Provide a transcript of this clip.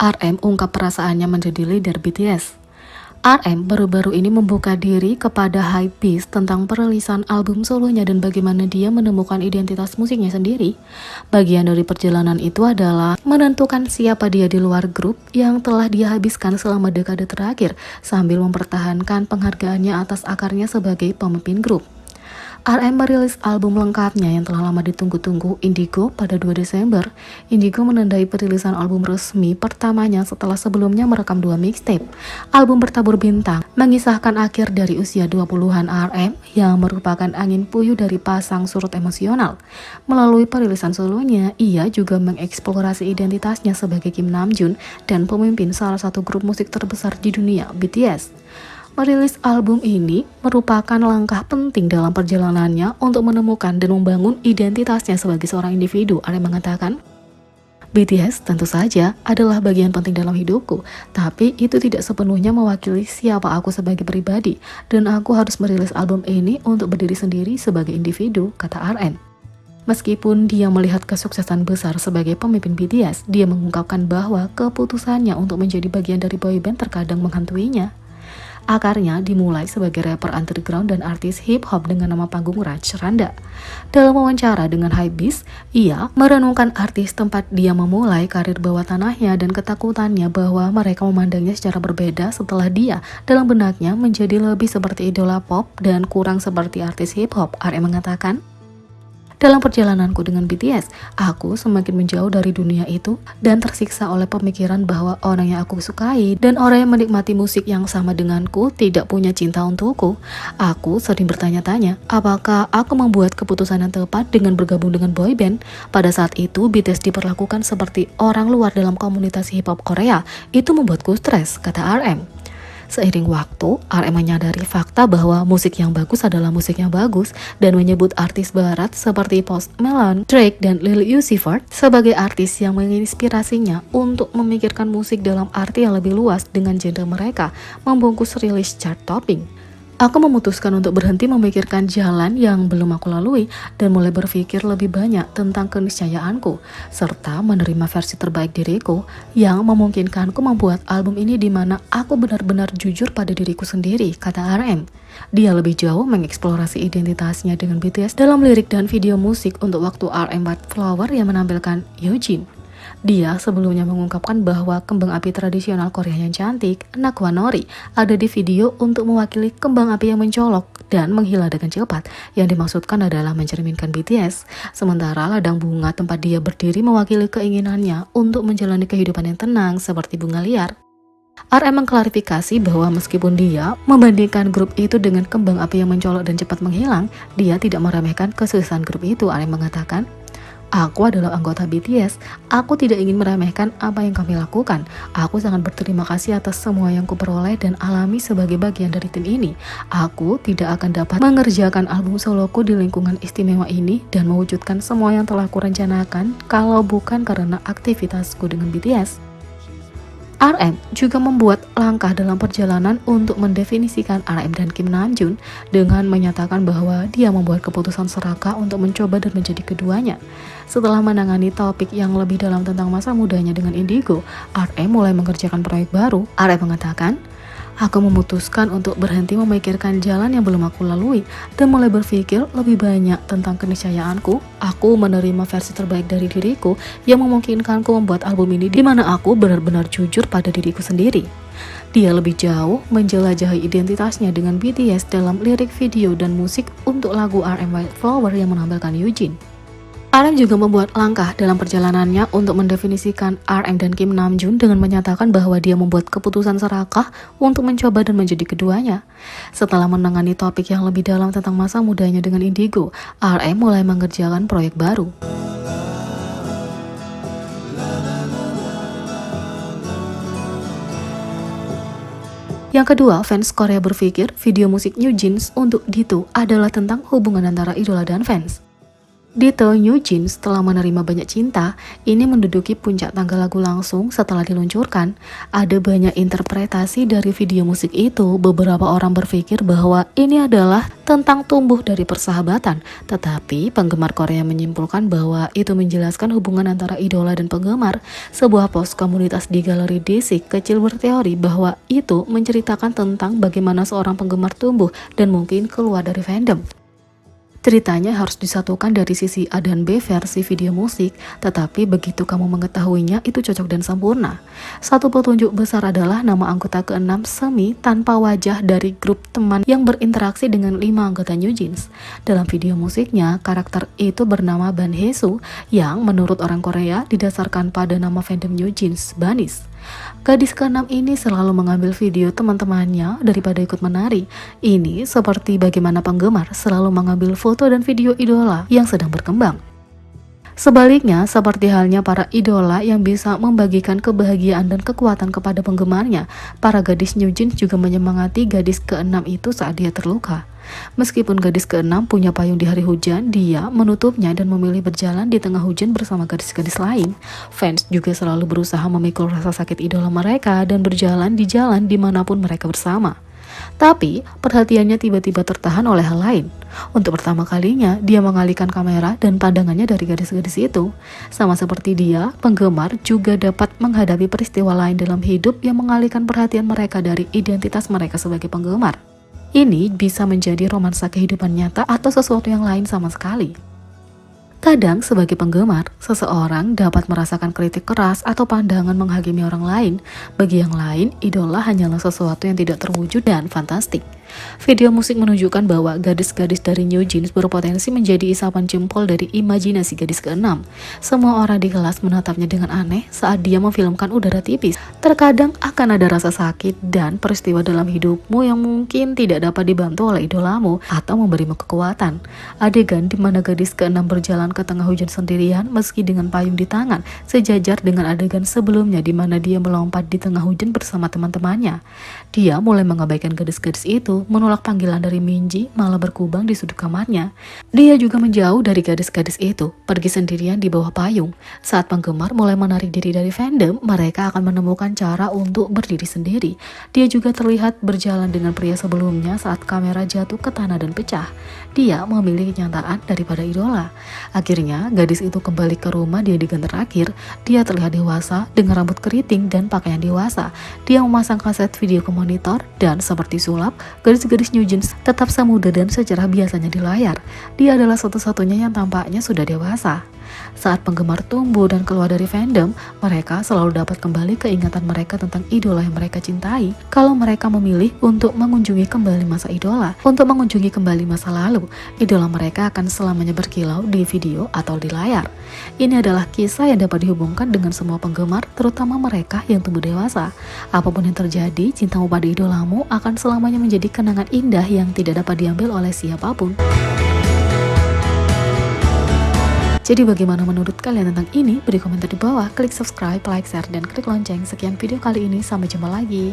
RM ungkap perasaannya menjadi leader BTS. RM baru-baru ini membuka diri kepada Hypebeast tentang perilisan album solonya dan bagaimana dia menemukan identitas musiknya sendiri. Bagian dari perjalanan itu adalah menentukan siapa dia di luar grup yang telah dia habiskan selama dekade terakhir sambil mempertahankan penghargaannya atas akarnya sebagai pemimpin grup. RM merilis album lengkapnya yang telah lama ditunggu-tunggu, Indigo, pada 2 Desember. Indigo menandai perilisan album resmi pertamanya setelah sebelumnya merekam 2 mixtape. Album bertabur bintang mengisahkan akhir dari usia 20-an RM yang merupakan angin puyuh dari pasang surut emosional. Melalui perilisan solonya, ia juga mengeksplorasi identitasnya sebagai Kim Namjoon dan pemimpin salah satu grup musik terbesar di dunia, BTS. Merilis album ini merupakan langkah penting dalam perjalanannya untuk menemukan dan membangun identitasnya sebagai seorang individu. RM mengatakan, BTS tentu saja adalah bagian penting dalam hidupku, tapi itu tidak sepenuhnya mewakili siapa aku sebagai pribadi, dan aku harus merilis album ini untuk berdiri sendiri sebagai individu, kata RM. Meskipun dia melihat kesuksesan besar sebagai pemimpin BTS, dia mengungkapkan bahwa keputusannya untuk menjadi bagian dari boyband terkadang menghantuinya. Akarnya dimulai sebagai rapper underground dan artis hip-hop dengan nama panggung Raj Randa. Dalam wawancara dengan Hypebeast, ia merenungkan artis tempat dia memulai karir bawah tanahnya dan ketakutannya bahwa mereka memandangnya secara berbeda setelah dia dalam benaknya menjadi lebih seperti idola pop dan kurang seperti artis hip-hop. RM mengatakan, dalam perjalananku dengan BTS, aku semakin menjauh dari dunia itu dan tersiksa oleh pemikiran bahwa orang yang aku sukai dan orang yang menikmati musik yang sama denganku tidak punya cinta untukku. Aku sering bertanya-tanya, apakah aku membuat keputusan yang tepat dengan bergabung dengan boyband? Pada saat itu, BTS diperlakukan seperti orang luar dalam komunitas hip-hop Korea. Itu membuatku stres, kata RM. Seiring waktu, RM menyadari fakta bahwa musik yang bagus adalah musik yang bagus dan menyebut artis barat seperti Post Malone, Drake, dan Lil Uzi Vert sebagai artis yang menginspirasinya untuk memikirkan musik dalam arti yang lebih luas dengan genre mereka membungkus rilis chart topping. Aku memutuskan untuk berhenti memikirkan jalan yang belum aku lalui dan mulai berpikir lebih banyak tentang keniscayaanku, serta menerima versi terbaik diriku yang memungkinkanku membuat album ini di mana aku benar-benar jujur pada diriku sendiri, kata RM. Dia lebih jauh mengeksplorasi identitasnya dengan BTS dalam lirik dan video musik untuk waktu RM White Flower yang menampilkan Eugene. Dia sebelumnya mengungkapkan bahwa kembang api tradisional Korea yang cantik, Nakwanori, ada di video untuk mewakili kembang api yang mencolok dan menghilang dengan cepat, yang dimaksudkan adalah mencerminkan BTS. Sementara ladang bunga tempat dia berdiri mewakili keinginannya untuk menjalani kehidupan yang tenang seperti bunga liar. RM mengklarifikasi bahwa meskipun dia membandingkan grup itu dengan kembang api yang mencolok dan cepat menghilang, dia tidak meremehkan kesuksesan grup itu. RM mengatakan, aku adalah anggota BTS, aku tidak ingin meremehkan apa yang kami lakukan. Aku sangat berterima kasih atas semua yang kuperoleh dan alami sebagai bagian dari tim ini. Aku tidak akan dapat mengerjakan album soloku di lingkungan istimewa ini dan mewujudkan semua yang telah kurencanakan kalau bukan karena aktivitasku dengan BTS. RM juga membuat langkah dalam perjalanan untuk mendefinisikan RM dan Kim Namjoon dengan menyatakan bahwa dia membuat keputusan serakah untuk mencoba dan menjadi keduanya. Setelah menangani topik yang lebih dalam tentang masa mudanya dengan Indigo, RM mulai mengerjakan proyek baru. RM mengatakan, aku memutuskan untuk berhenti memikirkan jalan yang belum aku lalui dan mulai berpikir lebih banyak tentang keniscayaanku. Aku menerima versi terbaik dari diriku yang memungkinkanku membuat album ini di mana aku benar-benar jujur pada diriku sendiri. Dia lebih jauh menjelajahi identitasnya dengan BTS dalam lirik video dan musik untuk lagu RM White Flower yang menampilkan Eugene. RM juga membuat langkah dalam perjalanannya untuk mendefinisikan RM dan Kim Namjoon dengan menyatakan bahwa dia membuat keputusan serakah untuk mencoba dan menjadi keduanya. Setelah menangani topik yang lebih dalam tentang masa mudanya dengan Indigo, RM mulai mengerjakan proyek baru. Yang kedua, fans Korea berpikir video musik New Jeans untuk Ditto adalah tentang hubungan antara idola dan fans. Detail New Jeans setelah menerima banyak cinta, ini menduduki puncak tangga lagu langsung setelah diluncurkan. Ada banyak interpretasi dari video musik itu. Beberapa orang berpikir bahwa ini adalah tentang tumbuh dari persahabatan, tetapi penggemar Korea menyimpulkan bahwa itu menjelaskan hubungan antara idola dan penggemar. Sebuah post komunitas di galeri Desik kecil berteori bahwa itu menceritakan tentang bagaimana seorang penggemar tumbuh dan mungkin keluar dari fandom. Ceritanya harus disatukan dari sisi A dan B versi video musik, tetapi begitu kamu mengetahuinya itu cocok dan sempurna. Satu petunjuk besar adalah nama anggota ke-6 semi tanpa wajah dari grup teman yang berinteraksi dengan 5 anggota New Jeans. Dalam video musiknya, karakter itu bernama Ban Hae-soo yang menurut orang Korea didasarkan pada nama fandom New Jeans, Banis. Gadis ke-6 ini selalu mengambil video teman-temannya daripada ikut menari. Ini seperti bagaimana penggemar selalu mengambil foto dan video idola yang sedang berkembang. Sebaliknya, seperti halnya para idola yang bisa membagikan kebahagiaan dan kekuatan kepada penggemarnya, para gadis New Jeans juga menyemangati gadis ke-6 itu saat dia terluka. Meskipun gadis ke-6 punya payung di hari hujan, dia menutupnya dan memilih berjalan di tengah hujan bersama gadis-gadis lain. Fans juga selalu berusaha memikul rasa sakit idola mereka dan berjalan di jalan dimanapun mereka bersama. Tapi, perhatiannya tiba-tiba tertahan oleh hal lain. Untuk pertama kalinya, dia mengalihkan kamera dan pandangannya dari gadis-gadis itu. Sama seperti dia, penggemar juga dapat menghadapi peristiwa lain dalam hidup yang mengalihkan perhatian mereka dari identitas mereka sebagai penggemar. Ini bisa menjadi romansa kehidupan nyata atau sesuatu yang lain sama sekali. Kadang sebagai penggemar, seseorang dapat merasakan kritik keras atau pandangan menghakimi orang lain. Bagi yang lain, idola hanyalah sesuatu yang tidak terwujud dan fantastik. Video musik menunjukkan bahwa gadis-gadis dari New Jeans berpotensi menjadi isapan jempol dari imajinasi gadis ke-6. Semua orang di kelas menatapnya dengan aneh saat dia memfilmkan udara tipis. Terkadang akan ada rasa sakit dan peristiwa dalam hidupmu yang mungkin tidak dapat dibantu oleh idolamu atau memberimu kekuatan. Adegan di mana gadis ke-6 berjalan ke tengah hujan sendirian meski dengan payung di tangan, sejajar dengan adegan sebelumnya di mana dia melompat di tengah hujan bersama teman-temannya. Dia mulai mengabaikan gadis-gadis itu, menolak panggilan dari Minji, malah berkubang di sudut kamarnya. Dia juga menjauh dari gadis-gadis itu, pergi sendirian di bawah payung. Saat penggemar mulai menarik diri dari fandom, mereka akan menemukan cara untuk berdiri sendiri. Dia juga terlihat berjalan dengan pria sebelumnya saat kamera jatuh ke tanah dan pecah. Dia memilih kenyataan daripada idola. Akhirnya, gadis itu kembali ke rumah di adegan terakhir. Dia terlihat dewasa dengan rambut keriting dan pakaian dewasa. Dia memasang kaset video ke monitor dan seperti sulap, gadis-gadis New Jeans tetap semuda dan secerah biasanya di layar. Dia adalah satu-satunya yang tampaknya sudah dewasa. Saat penggemar tumbuh dan keluar dari fandom, mereka selalu dapat kembali keingatan mereka tentang idola yang mereka cintai. Kalau mereka memilih untuk mengunjungi kembali masa idola, untuk mengunjungi kembali masa lalu, idola mereka akan selamanya berkilau di video atau di layar. Ini adalah kisah yang dapat dihubungkan dengan semua penggemar, terutama mereka yang tumbuh dewasa. Apapun yang terjadi, cintamu pada idolamu akan selamanya menjadi kenangan indah yang tidak dapat diambil oleh siapapun. Jadi bagaimana menurut kalian tentang ini? Beri komentar di bawah, klik subscribe, like, share, dan klik lonceng. Sekian video kali ini, sampai jumpa lagi.